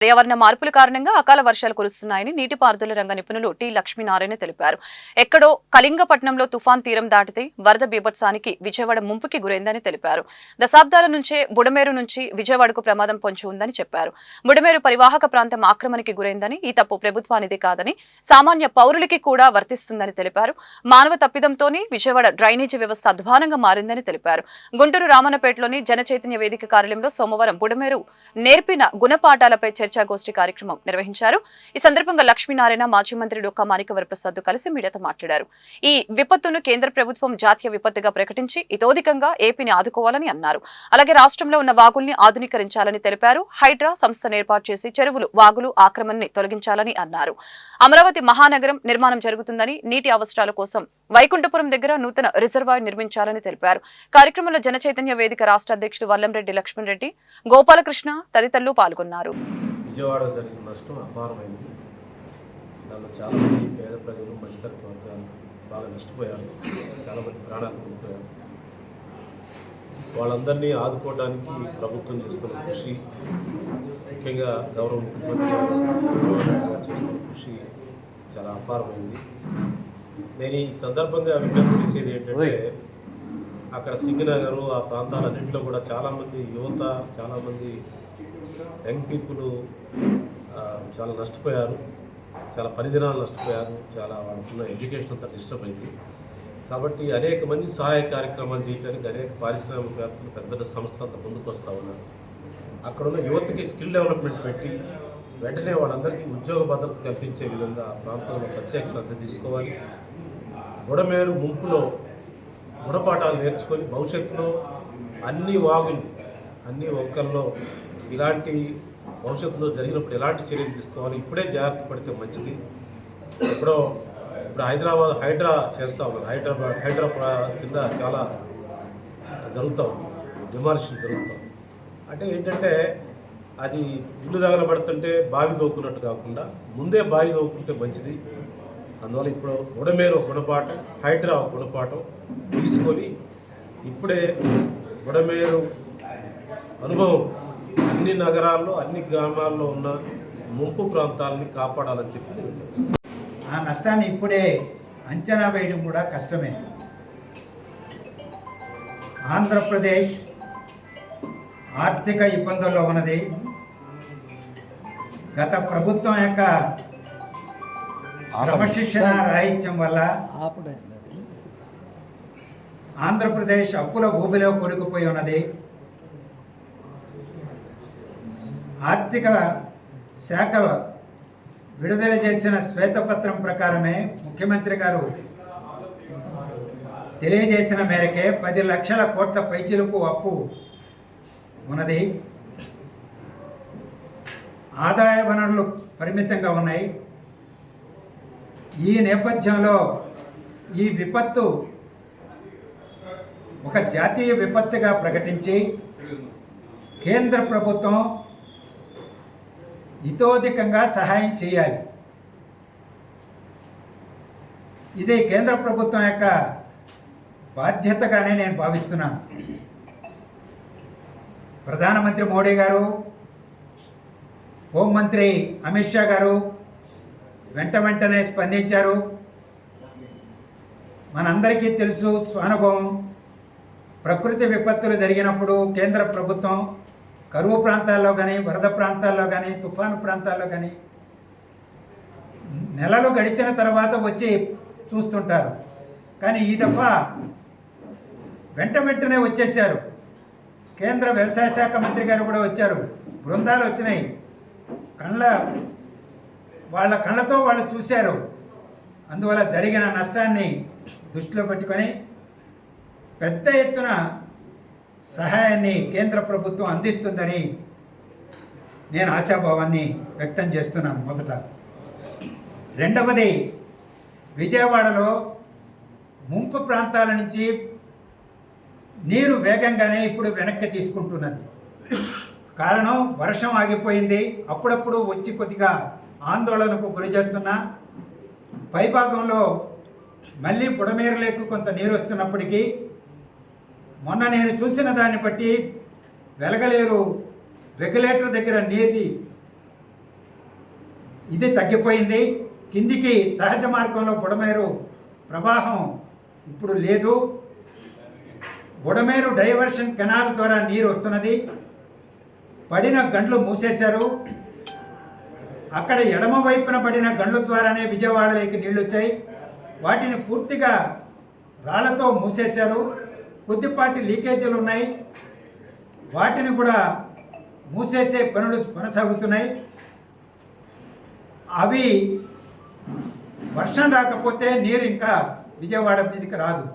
పర్యావరణ మార్పుల కారణంగా అకాల వర్షాలు కురుస్తున్నాయని నీటిపారుదల రంగ నిపుణులు టి లక్ష్మీనారాయణ తెలిపారు. ఎక్కడో కళింగపట్నంలో తుఫాన్ తీరం దాటితే వరద బీభత్సానికి విజయవాడ ముంపుకి గురైందని తెలిపారు. దశాబ్దాల నుంచే బుడమేరు నుంచి విజయవాడకు ప్రమాదం పొంచి ఉందని చెప్పారు. బుడమేరు పరివాహక ప్రాంతం ఆక్రమణకి గురైందని, ఈ తప్పు ప్రభుత్వానిదే కాదని సామాన్య పౌరులకి కూడా వర్తిస్తుందని తెలిపారు. మానవ తప్పిదంతోనే విజయవాడ డ్రైనేజీ వ్యవస్థ అధ్వానంగా మారిందని తెలిపారు. గుంటూరు రామన్నపేటలోని జనచైతన్య వేదిక కార్యాలయంలో సోమవారం బుడమేరు నేర్పిన గుణపాఠాలపై చర్చాగోష్ఠి కార్యక్రమం నిర్వహించారు. ఈ సందర్భంగా లక్ష్మీనారాయణ, మాజీ మంత్రి డొక్కా మాణిక్య వరప్రసాద్ కలిసి మీడియాతో మాట్లాడారు. ఈ విపత్తును కేంద్ర ప్రభుత్వం జాతీయ విపత్తుగా ప్రకటించి ఇతోధికంగా ఏపీని ఆదుకోవాలని అన్నారు. అలాగే రాష్ట్రంలో ఉన్న వాగుల్ని ఆధునీకరించాలని తెలిపారు. హైడ్రా సంస్థను ఏర్పాటు చేసి చెరువులు, వాగులు ఆక్రమణని తొలగించాలని అన్నారు. అమరావతి మహానగరం నిర్మాణం జరుగుతుందని, నీటి అవసరాల కోసం వైకుంఠపురం దగ్గర నూతన రిజర్వాయర్ నిర్మించాలని తెలిపారు. కార్యక్రమంలో జనచైతన్య వేదిక రాష్ట్ర అధ్యక్షుడు వల్లంరెడ్డి లక్ష్మణ్ రెడ్డి, గోపాలకృష్ణ తదితరులు పాల్గొన్నారు. విజయవాడ జరిగిన నష్టం అపారమైంది. దానిలో చాలామంది పేద ప్రజలు, మధ్యతరగతి వర్గాలు బాగా నష్టపోయారు. చాలామంది ప్రాణాలు కోల్పోయారు. వాళ్ళందరినీ ఆదుకోవడానికి ప్రభుత్వం చేస్తున్న కృషి, ముఖ్యంగా గౌరవ ముఖ్యమంత్రి గారు చేస్తున్న కృషి చాలా అపారమైంది. నేను ఈ సందర్భంగా విజ్ఞప్తి చేసేది ఏంటంటే, అక్కడ సింగనగర్ ఆ ప్రాంతాలన్నింటిలో కూడా చాలామంది యువత, చాలామంది యంగ్ పీపుల్ చాలా నష్టపోయారు. చాలా పరిదినాలు నష్టపోయారు. చాలా వాళ్ళకున్న ఎడ్యుకేషన్ అంతా డిస్టర్బ్ అయింది. కాబట్టి అనేక మంది సహాయ కార్యక్రమాలు చేయడానికి అనేక పారిశ్రామికవేత్తలు, పెద్ద పెద్ద సంస్థలు అంతా ముందుకు వస్తూ ఉన్నారు. అక్కడున్న యువతకి స్కిల్ డెవలప్మెంట్ పెట్టి వెంటనే వాళ్ళందరికీ ఉద్యోగ భద్రత కల్పించే విధంగా ఆ ప్రాంతంలో ప్రత్యేక శ్రద్ధ తీసుకోవాలి. బుడమేరు ముంపులో గుణపాఠాలు నేర్చుకొని భవిష్యత్తులో అన్ని వాగులు, అన్ని వంకల్లో ఇలాంటి భవిష్యత్తులో జరిగినప్పుడు ఎలాంటి చర్యలు తీసుకోవాలి, ఇప్పుడే జాగ్రత్త పడితే మంచిది. ఇప్పుడు హైదరాబాద్ హైడ్రా చేస్తూ ఉన్నారు. హైదరాబాద్ కింద చాలా జరుగుతూ ఉంది, డిమాలిషన్ జరుగుతూ. అంటే ఏంటంటే, అది ఇల్లు తగలబడుతుంటే బావి తోకున్నట్టు కాకుండా ముందే బావి తోకుంటే మంచిది. అందువల్ల ఇప్పుడు బుడమేరు గుణపాఠం, హైడ్రా గుణపాఠం తీసుకొని ఇప్పుడే బుడమేరు అనుభవం అన్ని నగరాల్లో, అన్ని గ్రామాల్లో ఉన్న ముంపు ప్రాంతాలని కాపాడాలని చెప్పి ఆ నష్టాన్ని ఇప్పుడే అంచనా వేయడం కూడా కష్టమే. ఆంధ్రప్రదేశ్ ఆర్థిక ఇబ్బందుల్లో ఉన్నది. గత ప్రభుత్వం యొక్క క్రమశిక్షణ రాహిత్యం వల్ల ఆంధ్రప్రదేశ్ అప్పుల ఊబిలో కొరుకుపోయి ఉన్నది. ఆర్థిక శాఖ విడుదల చేసిన శ్వేతపత్రం ప్రకారమే ముఖ్యమంత్రి గారు తెలియజేసిన మేరకే 10 లక్షల కోట్ల పైచిలుకు అప్పు ఉన్నది. ఆదాయ వనరులు పరిమితంగా ఉన్నాయి. ఈ నేపథ్యంలో ఈ విపత్తు ఒక జాతీయ విపత్తుగా ప్రకటించి కేంద్ర ప్రభుత్వం ఇతోధికంగా సహాయం చేయాలి. ఇది కేంద్ర ప్రభుత్వం యొక్క బాధ్యతగానే నేను భావిస్తున్నాను. ప్రధానమంత్రి మోడీ గారు, హోంమంత్రి అమిత్ షా గారు వెంటనే స్పందించారు. మనందరికీ తెలుసు స్వానుభవం. ప్రకృతి విపత్తులు జరిగినప్పుడు కేంద్ర ప్రభుత్వం కరువు ప్రాంతాల్లో కానీ, వరద ప్రాంతాల్లో కానీ, తుఫాను ప్రాంతాల్లో కానీ నెలలు గడిచిన తర్వాత వచ్చి చూస్తుంటారు. కానీ ఈ దఫా వెంటనే వచ్చేసారు. కేంద్ర వ్యవసాయ శాఖ మంత్రి గారు కూడా వచ్చారు. బృందాలు వచ్చినాయి. వాళ్ళ కళ్ళతో వాళ్ళు చూశారు. అందువల్ల జరిగిన నష్టాన్ని దృష్టిలో పెట్టుకొని పెద్ద ఎత్తున సహాయాన్ని కేంద్ర ప్రభుత్వం అందిస్తుందని నేను ఆశాభావాన్ని వ్యక్తం చేస్తున్నాను. మొదట. రెండవది, విజయవాడలో ముంపు ప్రాంతాల నుంచి నీరు వేగంగానే ఇప్పుడు వెనక్కి తీసుకుంటున్నది. కారణం, వర్షం ఆగిపోయింది. అప్పుడప్పుడు వచ్చి కొద్దిగా ఆందోళనకు గురి చేస్తున్నా, పైభాగంలో మళ్ళీ బుడమేరులేకు కొంత నీరు వస్తున్నప్పటికీ మొన్న నేను చూసిన దాన్ని బట్టి వెలగలేరు రెగ్యులేటర్ దగ్గర నీరు ఇది తగ్గిపోయింది. కిందికి సహజ మార్గంలో బుడమేరు ప్రవాహం ఇప్పుడు లేదు. బుడమేరు డైవర్షన్ కెనాల్ ద్వారా నీరు వస్తున్నది. పడిన గండ్లు మూసేశారు. అక్కడ ఎడమ వైపున పడిన గండ్ల ద్వారానే విజయవాడలోకి నీళ్లు వచ్చాయి. వాటిని పూర్తిగా రాళ్లతో మూసేశారు. కొద్దిపాటి లీకేజీలు ఉన్నాయి, వాటిని కూడా మూసేసే పనులు కొనసాగుతున్నాయి. అవి వర్షం రాకపోతే నీరు ఇంకా విజయవాడ మీదకి రాదు.